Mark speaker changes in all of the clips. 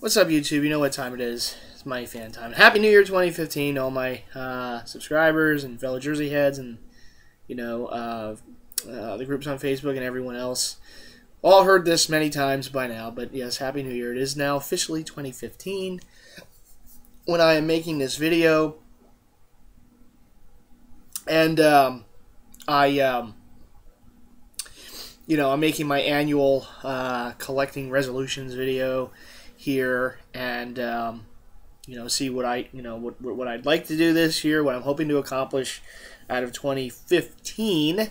Speaker 1: What's up, YouTube? You know what time it is. It's MightyFan time. Happy New Year 2015 to all my subscribers and fellow Jersey heads and, the groups on Facebook and everyone else. All heard this many times by now, but yes, Happy New Year. It is now officially 2015 when I am making this video. And I'm making my annual collecting resolutions video here, and see what what I'd like to do this year, what I'm hoping to accomplish out of 2015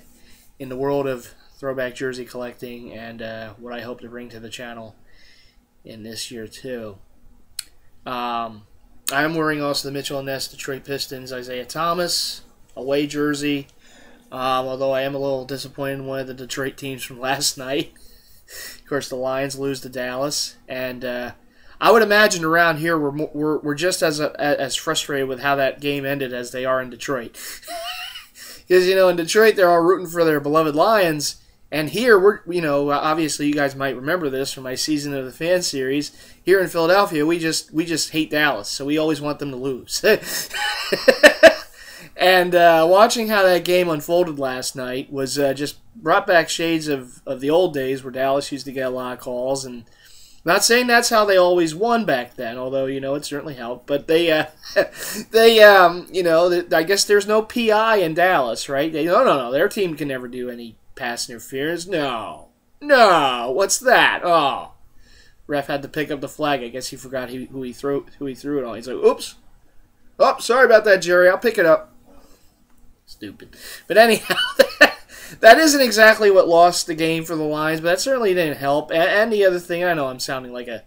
Speaker 1: in the world of throwback jersey collecting, and what I hope to bring to the channel in this year too. I am wearing also the Mitchell & Ness Detroit Pistons Isaiah Thomas away jersey, although I am a little disappointed in one of the Detroit teams from last night. Of course, the Lions lose to Dallas, and I would imagine around here we're just as frustrated with how that game ended as they are in Detroit. Because in Detroit they're all rooting for their beloved Lions, and here we're obviously you guys might remember this from my Season of the Fan series. Here in Philadelphia, we just hate Dallas, so we always want them to lose. And watching how that game unfolded last night was just brought back shades of the old days where Dallas used to get a lot of calls. And I'm not saying that's how they always won back then, although it certainly helped. But I guess there's no PI in Dallas, right? No, their team can never do any pass interference. No, what's that? Oh, ref had to pick up the flag. I guess he forgot who he threw it on. He's like, oops, oh, sorry about that, Jerry. I'll pick it up. Stupid. But anyhow, that isn't exactly what lost the game for the Lions, but that certainly didn't help. And the other thing, I know I'm sounding like a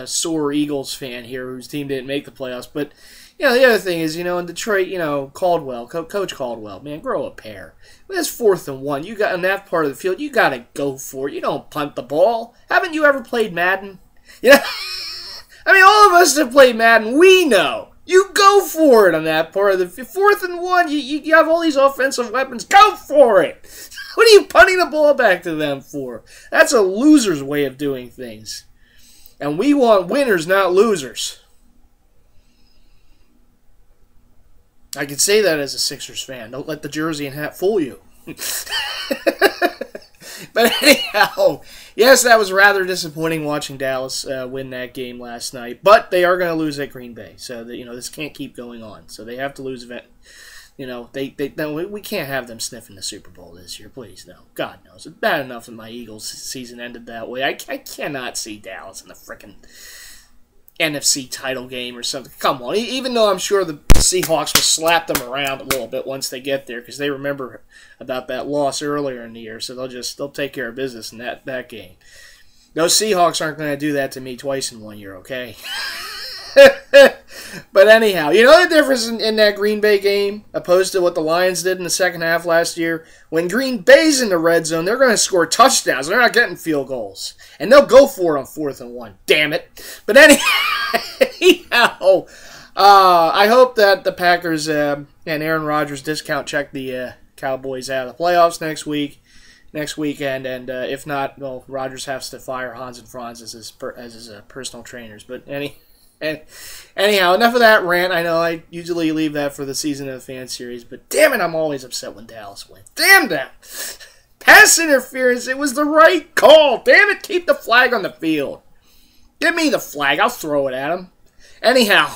Speaker 1: sore Eagles fan here whose team didn't make the playoffs, but the other thing is, in Detroit, Caldwell, Coach Caldwell, man, grow a pair. When it's 4th and 1, you got on that part of the field, you got to go for it. You don't punt the ball. Haven't you ever played Madden? I mean, all of us have played Madden. We know. You go for it on that part of the 4th and 1. You have all these offensive weapons. Go for it. What are you punting the ball back to them for? That's a loser's way of doing things. And we want winners, not losers. I can say that as a Sixers fan. Don't let the jersey and hat fool you. But anyhow, yes, that was rather disappointing watching Dallas win that game last night. But they are going to lose at Green Bay, so that, this can't keep going on. So they have to lose. No, we can't have them sniffing the Super Bowl this year. Please, no. God knows, it's bad enough that my Eagles season ended that way. I cannot see Dallas in the frickin' NFC title game or something. Come on, even though I'm sure the Seahawks will slap them around a little bit once they get there, because they remember about that loss earlier in the year, so they'll take care of business in that game. Those Seahawks aren't going to do that to me twice in 1 year, okay? But anyhow, the difference in that Green Bay game opposed to what the Lions did in the second half last year? When Green Bay's in the red zone, they're going to score touchdowns. They're not getting field goals. And they'll go for it on 4th and 1. Damn it. But anyhow, I hope that the Packers and Aaron Rodgers discount check the Cowboys out of the playoffs next weekend, and if not, well, Rodgers has to fire Hans and Franz as his personal trainers. But anyhow, enough of that rant. I know I usually leave that for the Season of the Fan series, but damn it, I'm always upset when Dallas wins. Damn them! Pass interference, it was the right call. Damn it, keep the flag on the field. Give me the flag, I'll throw it at him. Anyhow,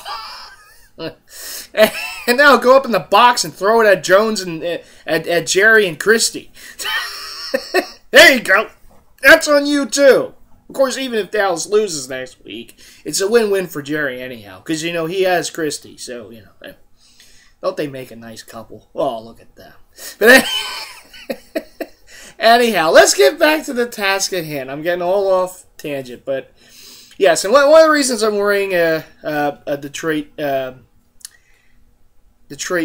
Speaker 1: and now go up in the box and throw it at Jones and at Jerry and Christie. There you go. That's on you too. Of course, even if Dallas loses next week, it's a win-win for Jerry anyhow, because, he has Christie, so, don't they make a nice couple? Oh, look at them. But anyhow, let's get back to the task at hand. I'm getting all off tangent, but, yes, and one of the reasons I'm wearing a Detroit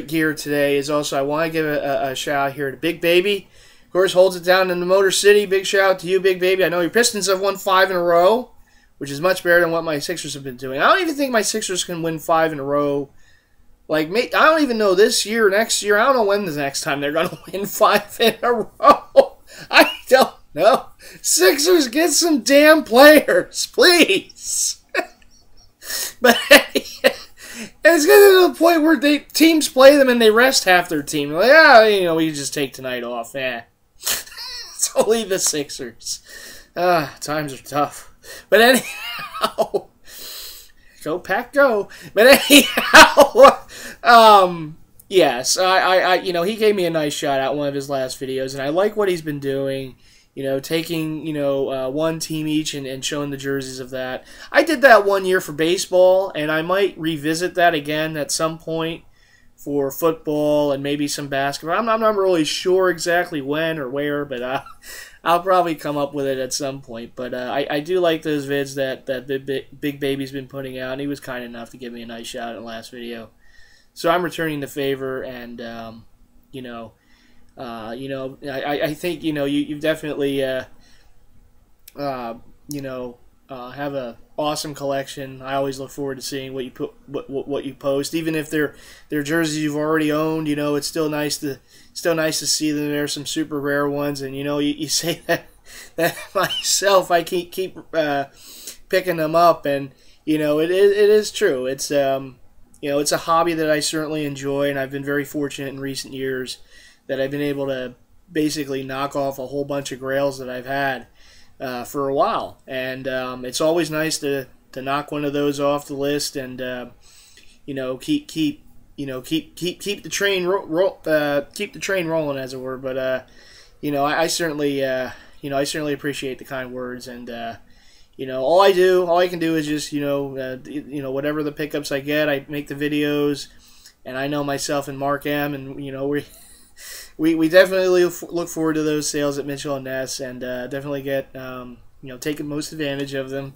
Speaker 1: gear today is also I want to give a shout-out here to Big Baby. Of course, holds it down in the Motor City. Big shout out to you, Big Baby. I know your Pistons have won 5 in a row, which is much better than what my Sixers have been doing. I don't even think my Sixers can win 5 in a row. I don't even know this year, next year. I don't know when the next time they're going to win 5 in a row. I don't know. Sixers, get some damn players, please. But it's getting to the point where teams play them and they rest half their team. They're like, we can just take tonight off. It's only the Sixers. Times are tough. But anyhow, go Pack, go. But anyhow, yes, he gave me a nice shot at one of his last videos, and I like what he's been doing. Taking, one team each and showing the jerseys of that. I did that one year for baseball, and I might revisit that again at some point for football and maybe some basketball. I'm not really sure exactly when or where, but I'll probably come up with it at some point. But I do like those vids that Big Baby's been putting out, and he was kind enough to give me a nice shout in the last video. So I'm returning the favor, and, I think you've definitely have a awesome collection. I always look forward to seeing what you put what you post, even if they're jerseys you've already owned. It's still nice to see them. There's some super rare ones, and you say that myself. I keep picking them up, and it is true. It's it's a hobby that I certainly enjoy, and I've been very fortunate in recent years that I've been able to basically knock off a whole bunch of grails that I've had for a while, and it's always nice to knock one of those off the list, and keep the train keep the train rolling, as it were. But I certainly appreciate the kind words, and all I can do is just whatever the pickups I get, I make the videos, and I know myself and Mark M, and we definitely look forward to those sales at Mitchell and Ness, and definitely get taking most advantage of them.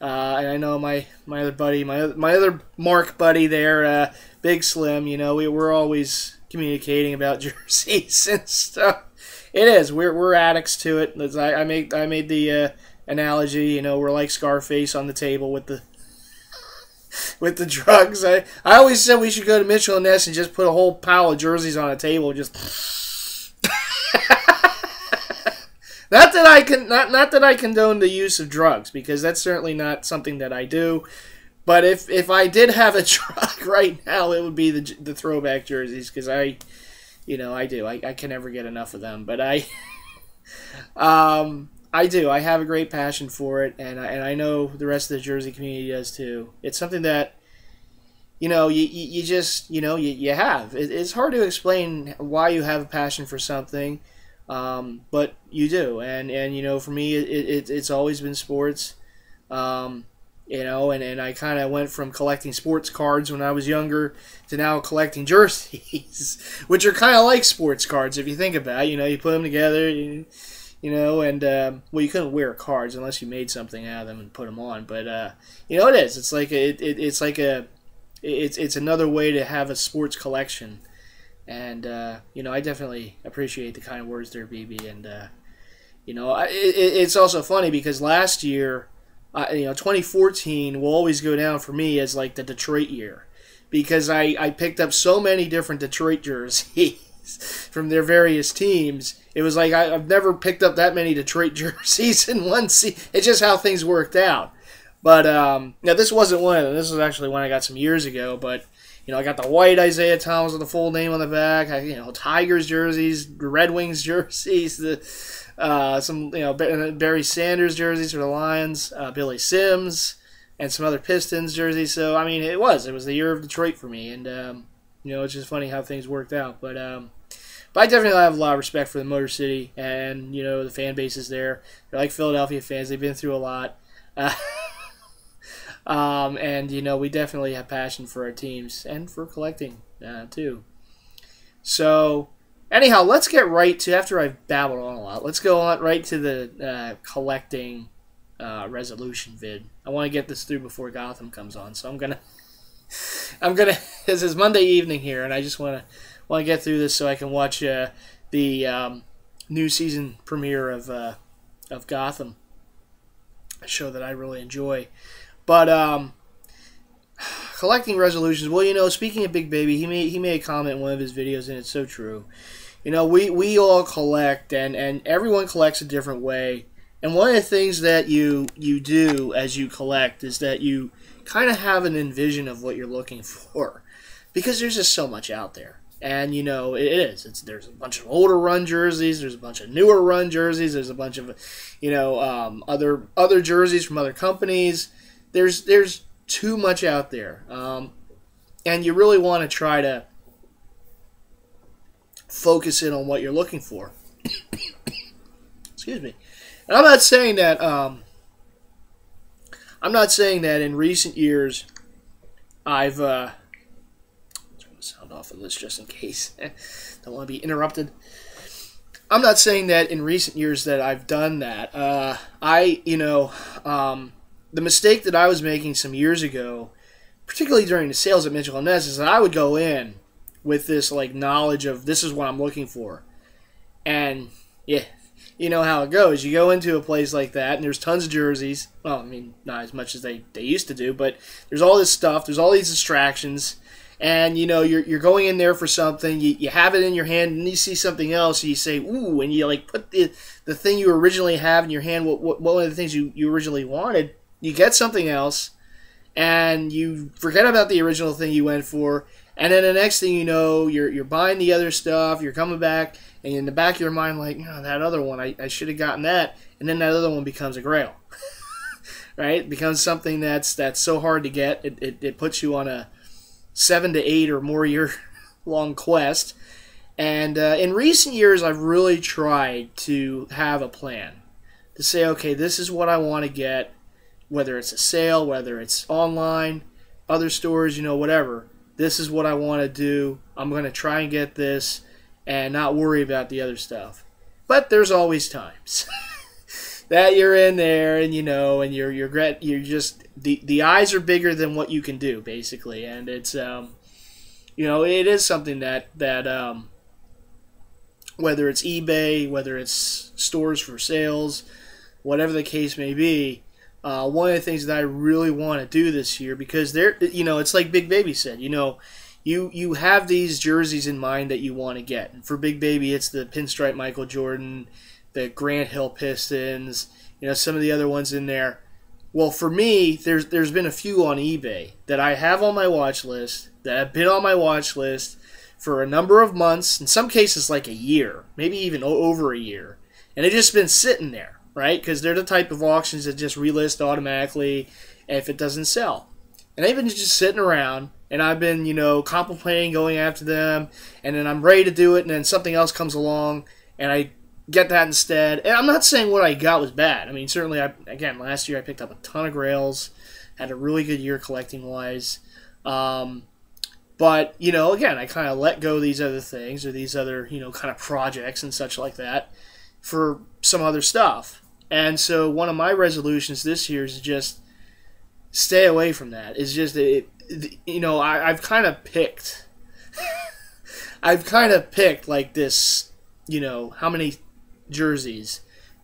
Speaker 1: And I know my other buddy, my other Mark buddy there, Big Slim. We're always communicating about jerseys and stuff. It is we're addicts to it. I made the analogy. We're like Scarface on the table with the drugs. I always said we should go to Mitchell and Ness and just put a whole pile of jerseys on a table, just. Not that I condone the use of drugs, because that's certainly not something that I do. But if I did have a drug right now, it would be the throwback jerseys, because I do. I can never get enough of them. But I do. I have a great passion for it, and I know the rest of the jersey community does too. It's something that you just you have. It's hard to explain why you have a passion for something. But you do, and for me, it's always been sports, and I kind of went from collecting sports cards when I was younger to now collecting jerseys, which are kind of like sports cards if you think about it. You put them together, and you couldn't wear cards unless you made something out of them and put them on, but it is. It's like it's another way to have a sports collection. And, I definitely appreciate the kind words there, BB. And, it's also funny because last year, 2014 will always go down for me as like the Detroit year, because I picked up so many different Detroit jerseys from their various teams. It was like I've never picked up that many Detroit jerseys in one season. It's just how things worked out. But, this wasn't one of them. This was actually one I got some years ago, but... I got the white Isaiah Thomas with the full name on the back. Tigers jerseys, Red Wings jerseys, some Barry Sanders jerseys for the Lions, Billy Sims, and some other Pistons jerseys. So it was the year of Detroit for me, and it's just funny how things worked out. But I definitely have a lot of respect for the Motor City and the fan bases there. They're like Philadelphia fans; they've been through a lot. And we definitely have passion for our teams and for collecting too. So anyhow, let's get right to, after I've babbled on a lot, let's go on right to the collecting resolution vid. I want to get this through before Gotham comes on, so I'm gonna this is Monday evening here, and I just want to get through this so I can watch the new season premiere of Gotham, a show that I really enjoy. But collecting resolutions. Well, speaking of Big Baby, he made a comment in one of his videos, and it's so true. We all collect, and everyone collects a different way. And one of the things that you do as you collect is that you kind of have an envision of what you're looking for, because there's just so much out there. And you know it is. There's a bunch of older run jerseys. There's a bunch of newer run jerseys. There's a bunch of, you know, other jerseys from other companies. There's too much out there, and you really want to try to focus in on what you're looking for. Excuse me. And I'm not saying that. I'm not saying that in recent years I've turn the sound off of this just in case. Don't want to be interrupted. I'm not saying that in recent years that I've done that. The mistake that I was making some years ago, particularly during the sales at Mitchell & Ness, is that I would go in with this like knowledge of this is what I'm looking for, and yeah, you know how it goes. You go into a place like that, and there's tons of jerseys. Well, I mean, not as much as they used to do, but there's all this stuff. There's all these distractions, and you know you're going in there for something. You have it in your hand, and you see something else, and you say ooh, and you like put the thing you originally have in your hand. What one of the things you originally wanted. You get something else, and you forget about the original thing you went for, and then the next thing you know, you're buying the other stuff, you're coming back, and in the back of your mind, like, oh, that other one, I should have gotten that, and then that other one becomes a grail, right? It becomes something that's so hard to get, it puts you on a 7 to 8 or more year long quest, and in recent years, I've really tried to have a plan, to say, okay, this is what I want to get, whether it's a sale, whether it's online, other stores, you know, whatever. This is what I want to do. I'm going to try and get this and not worry about the other stuff. But there's always times that you're in there and, you know, and you're just, the eyes are bigger than what you can do, basically. And it's, you know, it is something that whether it's eBay, whether it's stores for sales, whatever the case may be, one of the things that I really want to do this year, because you know, it's like Big Baby said, you know, you have these jerseys in mind that you want to get. And for Big Baby, it's the Pinstripe Michael Jordan, the Grant Hill Pistons, you know, some of the other ones in there. Well, for me, there's been a few on eBay that I have on my watch list, that have been on my watch list for a number of months, in some cases like a year, maybe even over a year, and they've just been sitting there. Right? Because they're the type of auctions that just relist automatically if it doesn't sell. And they've been just sitting around, and I've been, you know, contemplating going after them, and then I'm ready to do it, and then something else comes along, and I get that instead. And I'm not saying what I got was bad. I mean, certainly, again, last year I picked up a ton of grails, had a really good year collecting-wise. But, you know, again, I kind of let go of these other things, or these other, you know, kind of projects and such like that, for some other stuff. And so one of my resolutions this year is just stay away from that. It's just, you know, I've kind of picked, like this, you know, how many jerseys,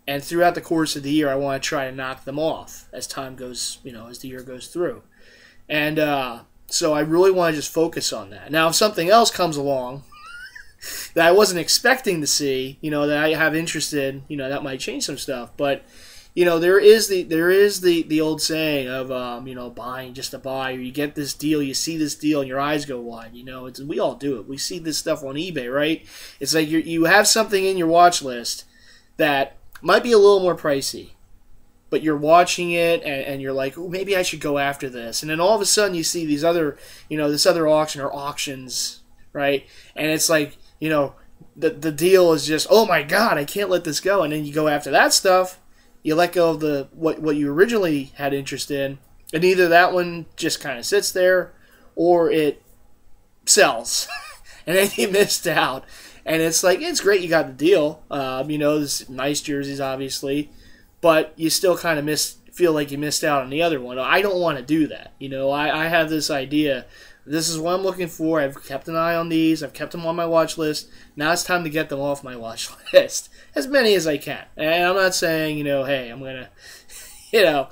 Speaker 1: and throughout the course of the year, I want to try to knock them off as time goes, you know, as the year goes through. And so I really want to just focus on that. Now, if something else comes along that I wasn't expecting to see, you know, that I have interest in, you know, that might change some stuff. But, you know, there is the old saying of, you know, buying just to buy, or you get this deal, you see this deal, and your eyes go wide. You know, we all do it. We see this stuff on eBay, right? It's like you have something in your watch list that might be a little more pricey, but you're watching it, and you're like, oh, maybe I should go after this. And then all of a sudden you see these other, you know, this other auction or auctions, right? And it's like, you know, the deal is just, oh my God, I can't let this go. And then you go after that stuff, you let go of what you originally had interest in, and either that one just kind of sits there, or it sells, and then you missed out. And it's like, it's great you got the deal, you know, this nice jerseys, obviously, but you still kind of feel like you missed out on the other one. I don't want to do that. You know, I have this idea. This is what I'm looking for. I've kept an eye on these. I've kept them on my watch list. Now it's time to get them off my watch list. As many as I can. And I'm not saying, you know, hey, I'm going to, you know,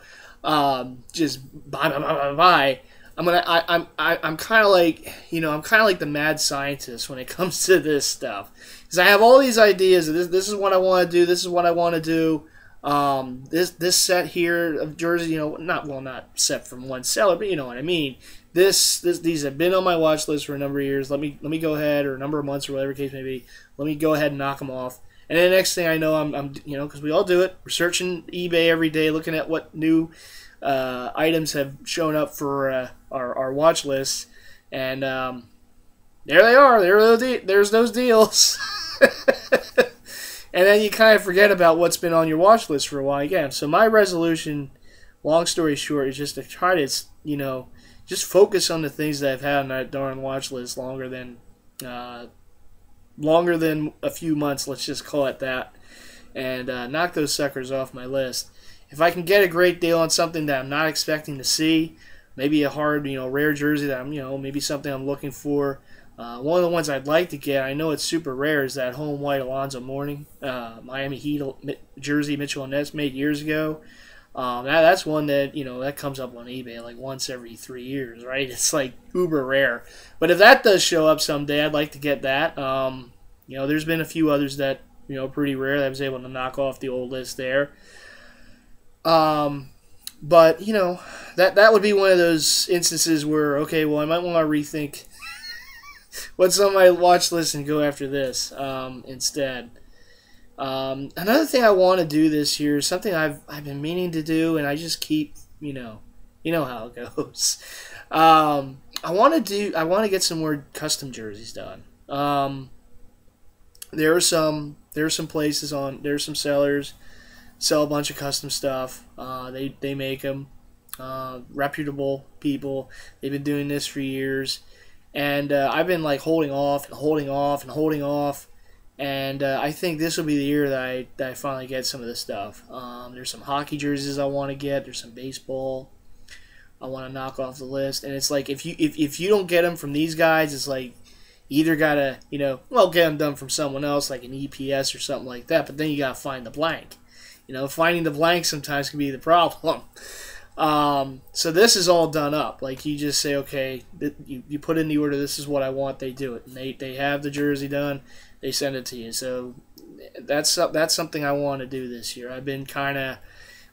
Speaker 1: just buy. I'm kind of like, you know, I'm kind of like the mad scientist when it comes to this stuff. Because I have all these ideas. This is what I want to do. This is what I want to do. This set here of jerseys, not set from one seller, but you know what I mean. These have been on my watch list for a number of years. Let me go ahead, or a number of months, or whatever the case may be. Let me go ahead and knock them off. And then the next thing I know, I'm because we all do it. We're searching eBay every day, looking at what new items have shown up for our watch lists, and there they are. There's those deals. And then you kind of forget about what's been on your watch list for a while again. So my resolution, long story short, is just to try to, just focus on the things that I've had on that darn watch list longer than a few months, let's just call it that, and knock those suckers off my list. If I can get a great deal on something that I'm not expecting to see, maybe a hard, rare jersey that maybe something I'm looking for. One of the ones I'd like to get, I know it's super rare, is that home white Alonzo Mourning Miami Heat jersey Mitchell & Ness made years ago. That's one that, that comes up on eBay like once every 3 years, right? It's like uber rare. But if that does show up someday, I'd like to get that. There's been a few others that, pretty rare that I was able to knock off the old list there. But, that would be one of those instances where, okay, well, I might want to rethink what's on my watch list and go after this instead. Another thing I want to do this year is something I've been meaning to do, and I just keep, you know how it goes. I want to get some more custom jerseys done. There are some places there are some sellers sell a bunch of custom stuff. They make them. Reputable people. They've been doing this for years. And I've been like holding off, and I think this will be the year that I finally get some of this stuff. There's some hockey jerseys I want to get. There's some baseball I want to knock off the list. And it's like if you don't get them from these guys, it's like either gotta get them done from someone else, like an EPS or something like that. But then you gotta find the blank. Finding the blank sometimes can be the problem. So this is all done up. Like you just say, okay, you put in the order. This is what I want. They do it, and they have the jersey done. They send it to you. So that's something I want to do this year. I've been kind of,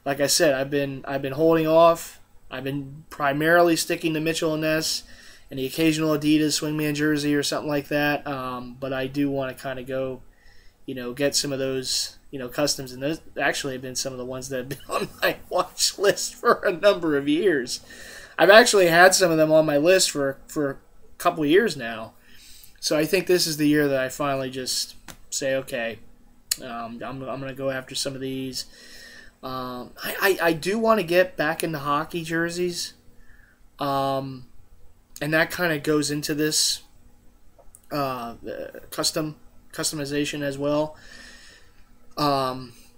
Speaker 1: like I said, I've been holding off. I've been primarily sticking to Mitchell & Ness and the occasional Adidas Swingman jersey or something like that. But I do want to kind of go, get some of those. Customs, and those actually have been some of the ones that have been on my watch list for a number of years. I've actually had some of them on my list for a couple of years now. So I think this is the year that I finally just say, okay, I'm going to go after some of these. I do want to get back into hockey jerseys. And that kind of goes into this customization as well.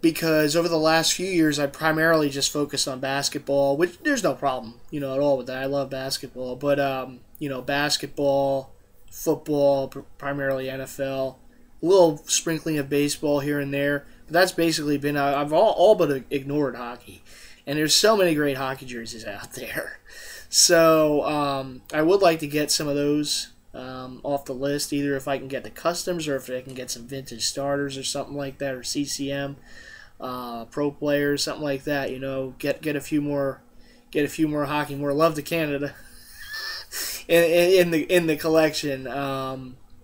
Speaker 1: Because over the last few years, I primarily just focused on basketball, which there's no problem, at all with that. I love basketball, but basketball, football, primarily NFL, a little sprinkling of baseball here and there. But that's basically been I've all but ignored hockey, and there's so many great hockey jerseys out there. So I would like to get some of those off the list, either if I can get the customs or if I can get some vintage starters or something like that, or CCM pro players, something like that. Get a few more hockey, more love to Canada in the collection.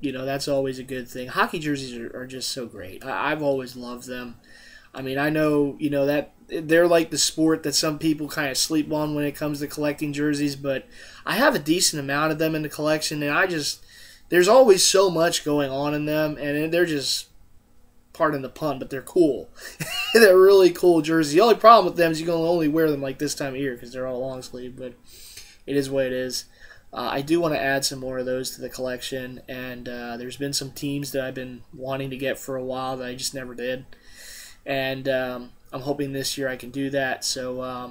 Speaker 1: That's always a good thing. Hockey jerseys are just so great. I've always loved them. I mean, I know that they're like the sport that some people kind of sleep on when it comes to collecting jerseys, but I have a decent amount of them in the collection, and there's always so much going on in them, and they're just, pardon the pun, but they're cool. They're really cool jerseys. The only problem with them is you can only wear them like this time of year because they're all long sleeve, but it is what it is. I do want to add some more of those to the collection, and there's been some teams that I've been wanting to get for a while that I just never did. And I'm hoping this year I can do that. So, I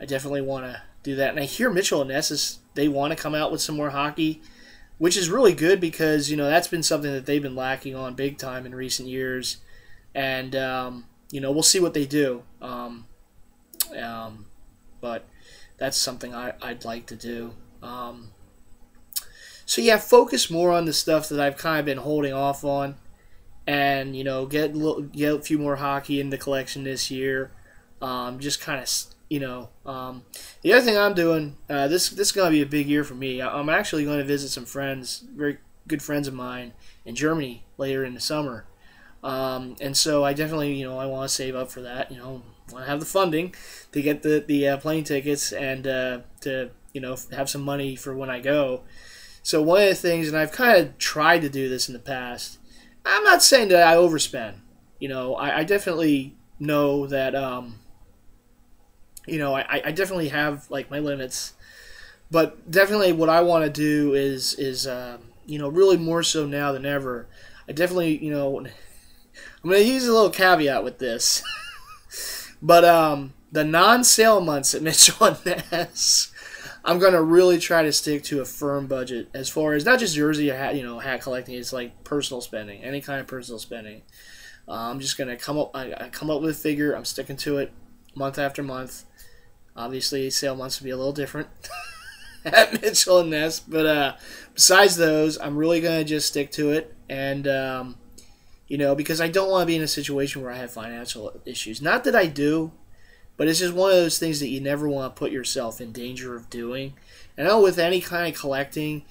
Speaker 1: definitely want to do that. And I hear Mitchell & Ness, they want to come out with some more hockey, which is really good because, that's been something that they've been lacking on big time in recent years. And, we'll see what they do. But that's something I'd like to do. So, yeah, focus more on the stuff that I've kind of been holding off on. and get a few more hockey in the collection this year. Just kind of the other thing I'm doing, this is going to be a big year for me. I'm actually going to visit some friends, very good friends of mine, in Germany later in the summer. And so I definitely, I want to save up for that. Want to have the funding to get the plane tickets and to have some money for when I go. So one of the things, and I've kind of tried to do this in the past. I'm not saying that I overspend. I definitely know that. I definitely have like my limits, but definitely what I want to do is really more so now than ever. I definitely I'm going to use a little caveat with this, but the non-sale months at Mitchell and Ness, I'm going to really try to stick to a firm budget as far as not just jersey hat collecting. It's like personal spending, any kind of personal spending. I'm just going to come up with a figure. I'm sticking to it month after month. Obviously, sale months would be a little different at Mitchell and Ness, but besides those, I'm really going to just stick to it, and because I don't want to be in a situation where I have financial issues. Not that I do, but it's just one of those things that you never want to put yourself in danger of doing. And I know with any kind of collecting,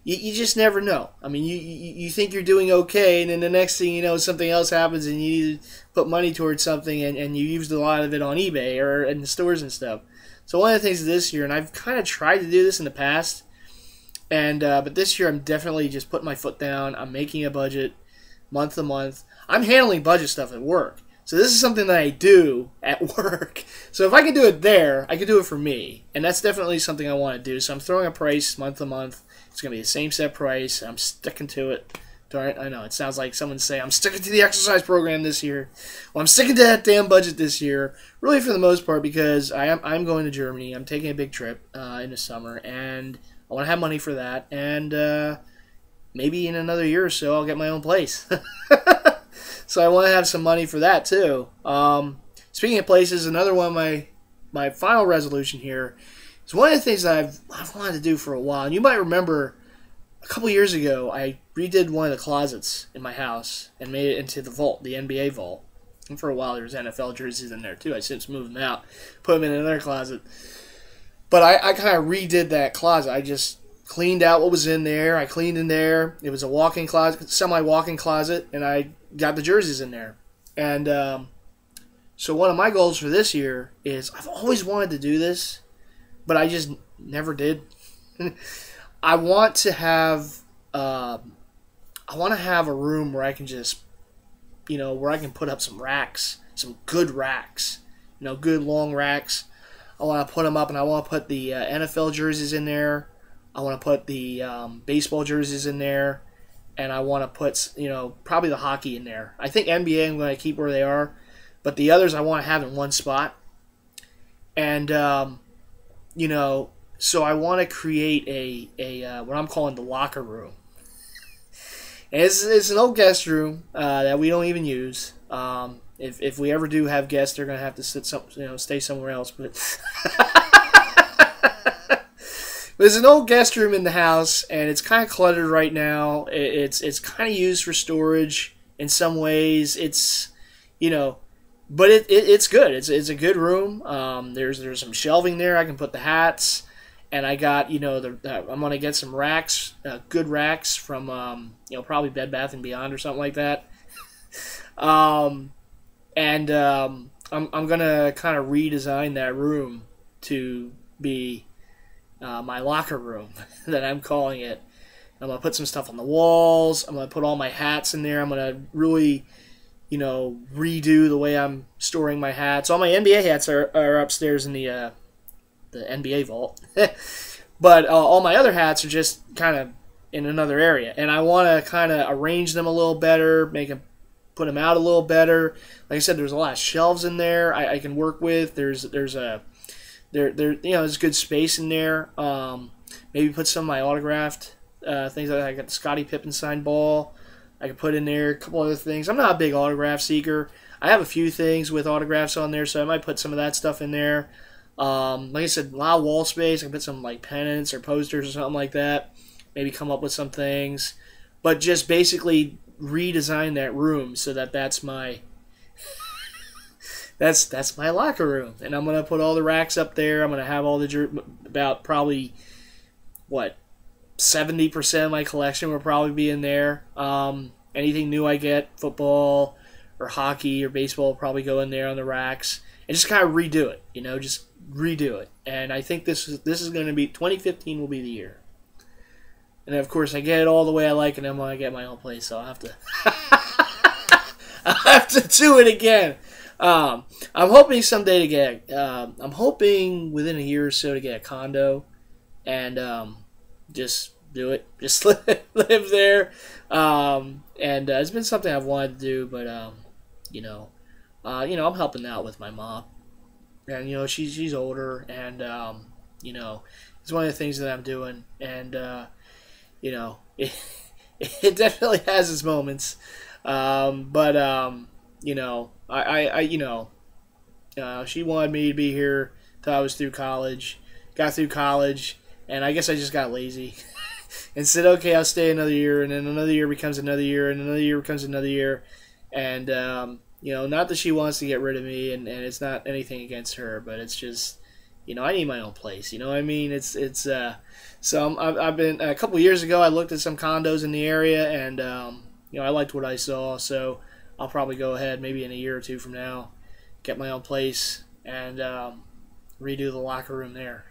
Speaker 1: you just never know. I mean, you think you're doing okay, and then the next thing you know, something else happens, and you need to put money towards something, and you used a lot of it on eBay or in the stores and stuff. So one of the things this year, and I've kind of tried to do this in the past, and but this year I'm definitely just putting my foot down. I'm making a budget month to month. I'm handling budget stuff at work. So this is something that I do at work. So if I can do it there, I can do it for me. And that's definitely something I want to do. So I'm throwing a price month to month. It's going to be the same set price. I'm sticking to it. I know, it sounds like someone say, I'm sticking to the exercise program this year. Well, I'm sticking to that damn budget this year, really for the most part, because I'm going to Germany. I'm taking a big trip in the summer, and I want to have money for that. And maybe in another year or so, I'll get my own place. So I want to have some money for that, too. Speaking of places, another one of my final resolution here is one of the things that I've wanted to do for a while. And you might remember a couple years ago, I redid one of the closets in my house and made it into the vault, the NBA vault. And for a while, there was NFL jerseys in there, too. I since moved them out, put them in another closet. But I kind of redid that closet. I just cleaned out what was in there. I cleaned in there. It was a walk-in closet, semi-walk-in closet, and I got the jerseys in there. And so one of my goals for this year is I've always wanted to do this, but I just never did. I want to have a room where I can just, where I can put up some racks, some good racks, good long racks. I want to put them up, and I want to put the NFL jerseys in there. I want to put the baseball jerseys in there, and I want to put, probably the hockey in there. I think NBA I'm going to keep where they are, but the others I want to have in one spot. And, so I want to create a what I'm calling the locker room. And it's an old guest room that we don't even use. If we ever do have guests, they're going to have to stay somewhere else. But there's an old guest room in the house, and it's kind of cluttered right now. It's kind of used for storage in some ways. It's but it's good. It's a good room. There's some shelving there. I can put the hats. And I got, I'm going to get some racks, good racks from, probably Bed Bath & Beyond or something like that. I'm going to kind of redesign that room to be my locker room that I'm calling it. I'm going to put some stuff on the walls. I'm going to put all my hats in there. I'm going to really, redo the way I'm storing my hats. All my NBA hats are upstairs in the NBA vault. But all my other hats are just kind of in another area. And I want to kind of arrange them a little better, put them out a little better. Like I said, there's a lot of shelves in there I can work with. There's good space in there. Maybe put some of my autographed things. I got the Scottie Pippen signed ball I can put in there. A couple other things. I'm not a big autograph seeker. I have a few things with autographs on there, so I might put some of that stuff in there. Like I said, a lot of wall space. I can put some like pennants or posters or something like that. Maybe come up with some things. But just basically redesign that room so that that's my that's my locker room, and I'm gonna put all the racks up there. I'm gonna have all the about probably what 70% of my collection will probably be in there. Anything new I get, football or hockey or baseball, will probably go in there on the racks and just kind of redo it. You know, just redo it. And I think this is going to be 2015 will be the year. And of course, I get it all the way I like it, and then when I get my own place, so I'll have to I'll have to do it again. I'm hoping someday to get. I'm hoping within a year or so to get a condo, and just do it. Just live there. And it's been something I've wanted to do, but I'm helping out with my mom, and she's older, and it's one of the things that I'm doing, and it definitely has its moments, but she wanted me to be here till I was through college. Got through college, and I guess I just got lazy and said, okay, I'll stay another year, and then another year becomes another year, and another year becomes another year, and not that she wants to get rid of me, and it's not anything against her, but it's just, I need my own place. You know what I mean? So I've been a couple years ago. I looked at some condos in the area, and I liked what I saw. So I'll probably go ahead, maybe in a year or two from now, get my own place and redo the locker room there.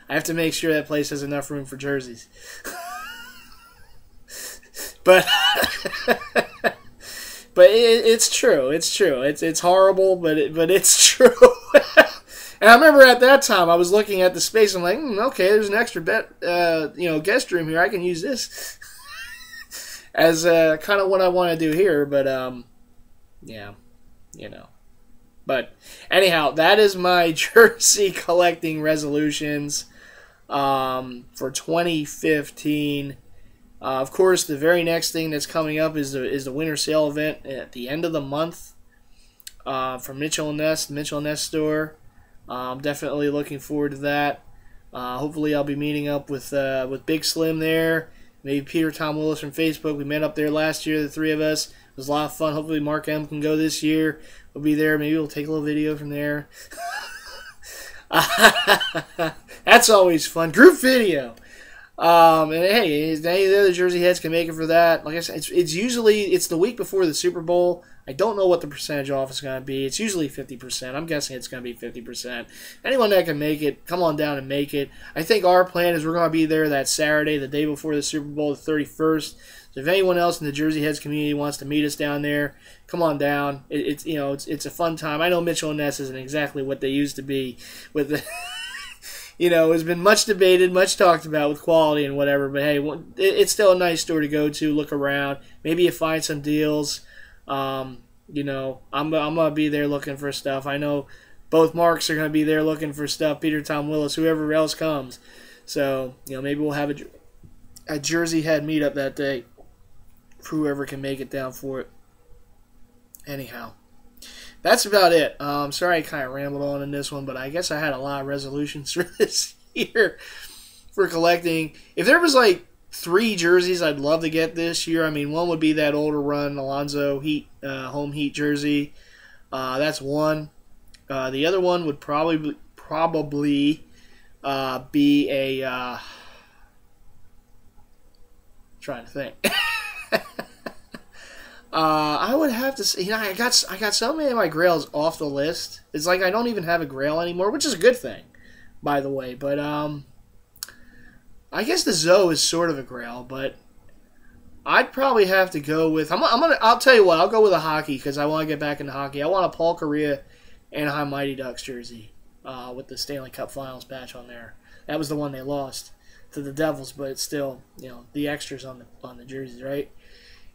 Speaker 1: I have to make sure that place has enough room for jerseys. But it's true. It's true. It's horrible, but it's true. And I remember at that time I was looking at the space. I'm like, okay, there's an extra guest room here. I can use this as kind of what I want to do here. But But anyhow, that is my jersey collecting resolutions for 2015. Of course, the very next thing that's coming up is the winter sale event at the end of the month from Mitchell & Ness, the Mitchell & Ness store. I'm definitely looking forward to that. Hopefully, I'll be meeting up with Big Slim there. Maybe Peter Tom Willis from Facebook. We met up there last year, the three of us. It was a lot of fun. Hopefully, Mark M can go this year. We'll be there. Maybe we'll take a little video from there. That's always fun. Group video. And hey, any of the other Jersey heads can make it for that. Like I said, it's the week before the Super Bowl. I don't know what the percentage off is going to be. It's usually 50%. I'm guessing it's going to be 50%. Anyone that can make it, come on down and make it. I think our plan is we're going to be there that Saturday, the day before the Super Bowl, the 31st. So if anyone else in the Jersey Heads community wants to meet us down there, come on down. It's a fun time. I know Mitchell & Ness isn't exactly what they used to be with the it's been much debated, much talked about with quality and whatever, but hey, it's still a nice store to go to, look around. Maybe you find some deals. I'm gonna be there looking for stuff. I know both Marks are gonna be there looking for stuff. Peter, Tom Willis, whoever else comes. So maybe we'll have a Jersey Head meetup that day for whoever can make it down for it. Anyhow, that's about it. Sorry I kind of rambled on in this one, but I guess I had a lot of resolutions for this year for collecting. If there was like 3 jerseys I'd love to get this year, I mean, one would be that older run Alonzo Heat home Heat jersey. That's one. The other one would probably be a trying to think. I would have to say, I got so many of my grails off the list. It's like I don't even have a grail anymore, which is a good thing, by the way. But I guess the Zoe is sort of a grail, but I'd probably have to go with. I'll tell you what. I'll go with a hockey because I want to get back into hockey. I want a Paul Kariya Anaheim Mighty Ducks jersey with the Stanley Cup Finals patch on there. That was the one they lost to the Devils, but it's still the extras on the jerseys, right?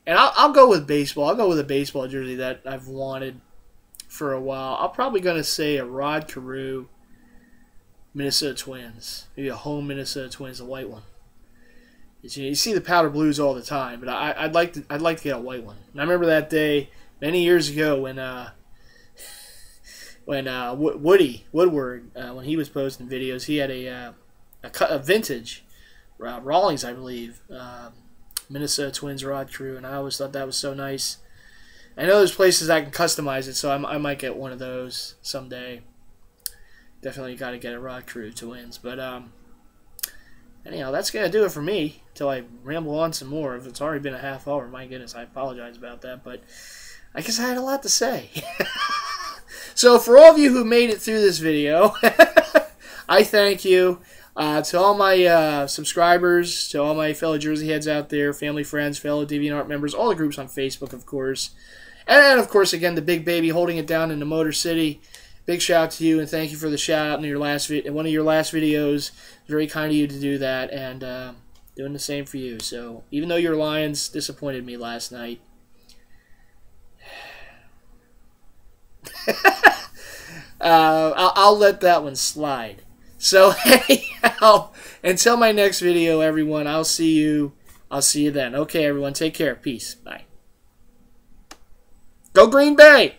Speaker 1: And I'll go with baseball. I'll go with a baseball jersey that I've wanted for a while. I'm probably going to say a Rod Carew Minnesota Twins. Maybe a home Minnesota Twins, a white one. You see the powder blues all the time, but I'd like to get a white one. And I remember that day many years ago when Woody Woodward, when he was posting videos, he had a vintage Rawlings, I believe, Minnesota Twins rod crew, and I always thought that was so nice. I know there's places I can customize it, so I might get one of those someday. Definitely got to get a rod crew Twins, but anyhow, that's gonna do it for me. Till I ramble on some more. If it's already been a half hour, my goodness, I apologize about that, but I guess I had a lot to say. So for all of you who made it through this video, I thank you. To all my subscribers, to all my fellow Jersey heads out there, family, friends, fellow DeviantArt members, all the groups on Facebook, of course. And, of course, again, the big baby holding it down in the Motor City. Big shout out to you, and thank you for the shout-out in your one of your last videos. Very kind of you to do that, and doing the same for you. So, even though your Lions disappointed me last night, I'll let that one slide. So anyhow, until my next video, everyone, I'll see you then. Okay, everyone, take care. Peace. Bye. Go Green Bay!